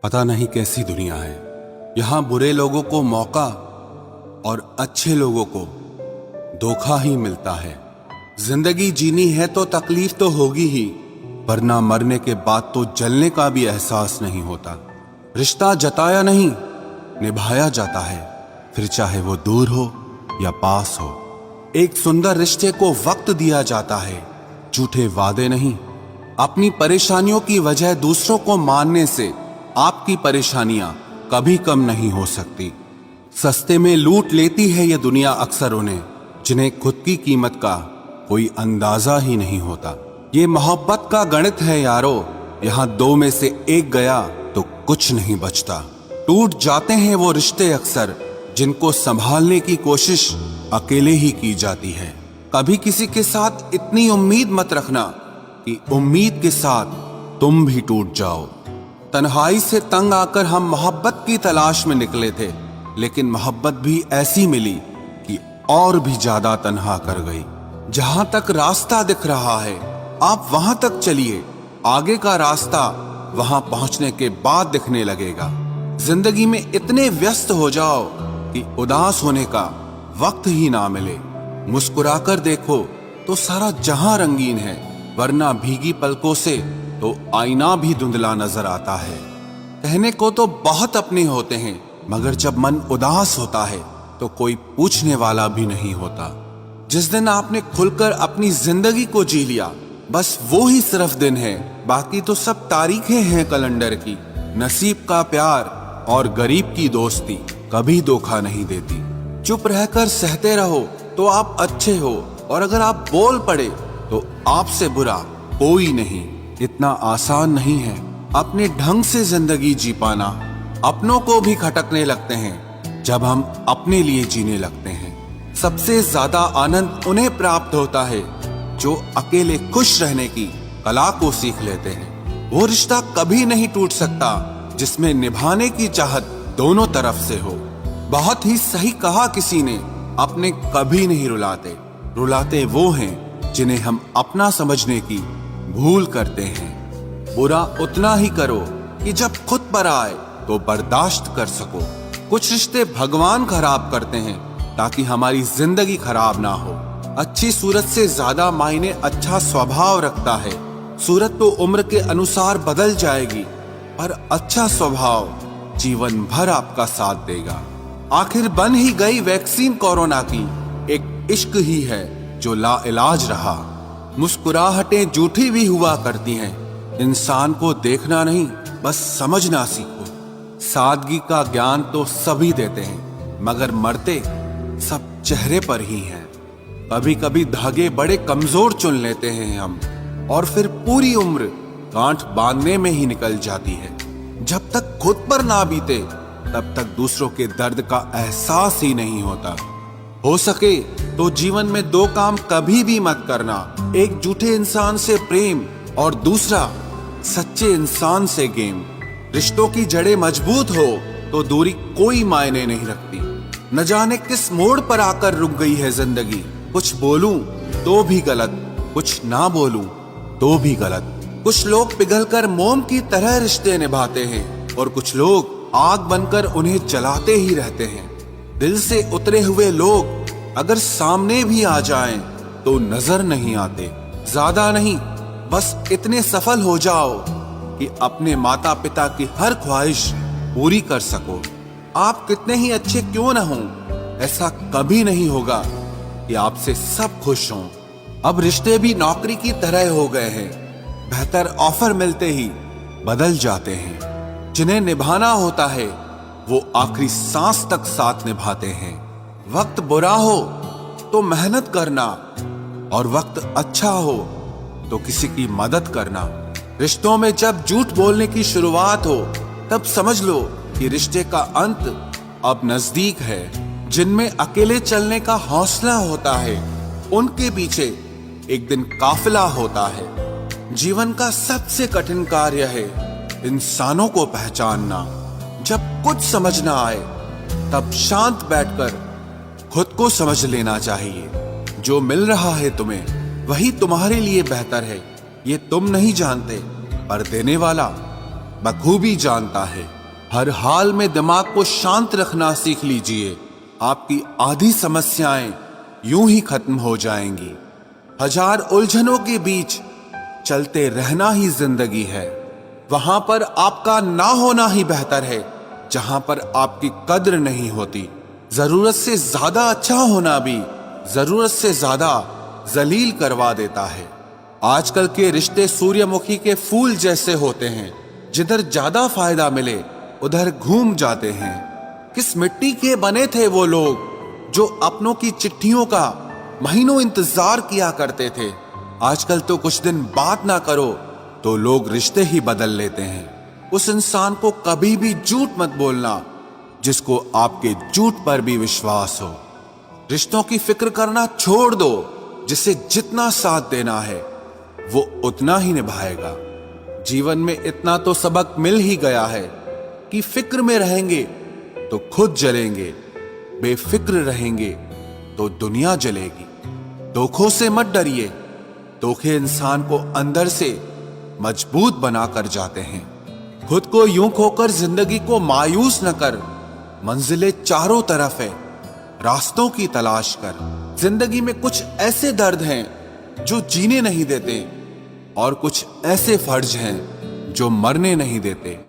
पता नहीं कैसी दुनिया है। यहाँ बुरे लोगों को मौका और अच्छे लोगों को धोखा ही मिलता है। जिंदगी जीनी है तो तकलीफ तो होगी ही, वरना मरने के बाद तो जलने का भी एहसास नहीं होता। रिश्ता जताया नहीं, निभाया जाता है, फिर चाहे वो दूर हो या पास हो। एक सुंदर रिश्ते को वक्त दिया जाता है, झूठे वादे नहीं। अपनी परेशानियों की वजह दूसरों को मानने से आपकी परेशानियां कभी कम नहीं हो सकती। सस्ते में लूट लेती है ये दुनिया अक्सर उन्हें, जिन्हें खुद की कीमत का कोई अंदाजा ही नहीं होता। ये मोहब्बत का गणित है यारो, यहाँ दो में से एक गया तो कुछ नहीं बचता। टूट जाते हैं वो रिश्ते अक्सर, जिनको संभालने की कोशिश अकेले ही की जाती है। कभी किसी के साथ इतनी उम्मीद मत रखना कि उम्मीद के साथ तुम भी टूट जाओ। तन्हाई से तंग आकर हम मोहब्बत की तलाश में निकले थे, लेकिन मोहब्बत भी ऐसी मिली कि और भी ज्यादा तन्हा कर गई। जहां तक रास्ता दिख रहा है आप वहां तक चलिए, आगे का रास्ता वहां पहुंचने के बाद दिखने लगेगा। जिंदगी में इतने व्यस्त हो जाओ कि उदास होने का वक्त ही ना मिले। मुस्कुराकर देखो तो सारा जहां रंगीन है, वरना भीगी पलकों से तो आईना भी धुंधला नजर आता है। कहने को तो बहुत अपने होते हैं, मगर जब मन उदास होता है तो कोई पूछने वाला भी नहीं होता। जिस दिन आपने खुलकर अपनी जिंदगी को जी लिया, बस वो ही सिर्फ दिन है, बाकी तो सब तारीखें हैं कैलेंडर की। नसीब का प्यार और गरीब की दोस्ती कभी धोखा नहीं देती। चुप रहकर सहते रहो तो आप अच्छे हो, और अगर आप बोल पड़े तो आपसे बुरा कोई नहीं। इतना आसान नहीं है अपने ढंग से जिंदगी जी पाना। अपनों को भी खटकने लगते हैं जब हम अपने लिए जीने लगते हैं। सबसे ज्यादा आनंद उन्हें प्राप्त होता है जो अकेले खुश रहने की कला को सीख लेते हैं। वो रिश्ता कभी नहीं टूट सकता जिसमें निभाने की चाहत दोनों तरफ से हो। बहुत ही सही कहा किसी ने, अपने कभी नहीं रुलाते, रुलाते वो हैं जिन्हें हम अपना समझने की भूल करते हैं। बुरा उतना ही करो कि जब खुद पर आए तो बर्दाश्त कर सको। कुछ रिश्ते भगवान खराब करते हैं ताकि हमारी जिंदगी खराब ना हो। अच्छी सूरत से ज्यादा मायने अच्छा स्वभाव रखता है। सूरत तो उम्र के अनुसार बदल जाएगी, पर अच्छा स्वभाव जीवन भर आपका साथ देगा। आखिर बन ही गई वैक्सीन कोरोना की, एक इश्क ही है जो लाइलाज रहा। मुस्कुराहटें झूठी भी हुआ करती हैं, इंसान को देखना नहीं बस समझना सीखो। सादगी का ज्ञान तो सभी देते हैं, मगर मरते सब चेहरे पर ही हैं। कभी कभी धागे बड़े कमजोर चुन लेते हैं हम, और फिर पूरी उम्र गांठ बांधने में ही निकल जाती है। जब तक खुद पर ना बीते तब तक दूसरों के दर्द का एहसास ही नहीं होता। हो सके तो जीवन में दो काम कभी भी मत करना, एक झूठे इंसान से प्रेम और दूसरा सच्चे इंसान से गेम। रिश्तों की जड़ें मजबूत हो तो दूरी कोई मायने नहीं रखती। न जाने किस मोड़ पर आकर रुक गई है जिंदगी। कुछ बोलूं तो भी गलत, कुछ ना बोलूं तो भी गलत। कुछ लोग पिघलकर मोम की तरह रिश्ते निभाते हैं, और कुछ लोग आग बनकर उन्हें जलाते ही रहते हैं। दिल से उतरे हुए लोग अगर सामने भी आ जाएं तो नजर नहीं आते। ज्यादा नहीं, बस इतने सफल हो जाओ कि अपने माता पिता की हर ख्वाहिश पूरी कर सको। आप कितने ही अच्छे क्यों न हों, ऐसा कभी नहीं होगा कि आपसे सब खुश हों। अब रिश्ते भी नौकरी की तरह हो गए हैं, बेहतर ऑफर मिलते ही बदल जाते हैं। जिन्हें निभाना होता है वो आखिरी सांस तक साथ निभाते हैं। वक्त बुरा हो तो मेहनत करना, और वक्त अच्छा हो तो किसी की मदद करना। रिश्तों में जब झूठ बोलने की शुरुआत हो तब समझ लो कि रिश्ते का अंत अब नजदीक है। जिनमें अकेले चलने का हौसला होता है उनके पीछे एक दिन काफिला होता है। जीवन का सबसे कठिन कार्य है इंसानों को पहचानना। जब कुछ समझ ना आए तब शांत बैठकर खुद को समझ लेना चाहिए। जो मिल रहा है तुम्हें वही तुम्हारे लिए बेहतर है, ये तुम नहीं जानते, पर देने वाला बखूबी जानता है। हर हाल में दिमाग को शांत रखना सीख लीजिए। आपकी आधी समस्याएं यूं ही खत्म हो जाएंगी। हजार उलझनों के बीच चलते रहना ही जिंदगी है। वहां पर आपका ना होना ही बेहतर है जहां पर आपकी कद्र नहीं होती। जरूरत से ज्यादा अच्छा होना भी जरूरत से ज्यादा जलील करवा देता है। आजकल के रिश्ते सूर्यमुखी के फूल जैसे होते हैं, जिधर ज्यादा फायदा मिले उधर घूम जाते हैं। किस मिट्टी के बने थे वो लोग जो अपनों की चिट्ठियों का महीनों इंतजार किया करते थे। आजकल तो कुछ दिन बात ना करो तो लोग रिश्ते ही बदल लेते हैं। उस इंसान को कभी भी झूठ मत बोलना जिसको आपके झूठ पर भी विश्वास हो। रिश्तों की फिक्र करना छोड़ दो। जिसे जितना साथ देना है वो उतना ही निभाएगा। जीवन में इतना तो सबक मिल ही गया है कि फिक्र में रहेंगे तो खुद जलेंगे, बेफिक्र रहेंगे तो दुनिया जलेगी। धोखों से मत डरिए। धोखे इंसान को अंदर से मजबूत बनाकर जाते हैं। खुद को यूं खोकर जिंदगी को मायूस न कर। मंजिलें चारों तरफ है, रास्तों की तलाश कर। जिंदगी में कुछ ऐसे दर्द हैं जो जीने नहीं देते और कुछ ऐसे फर्ज हैं जो मरने नहीं देते।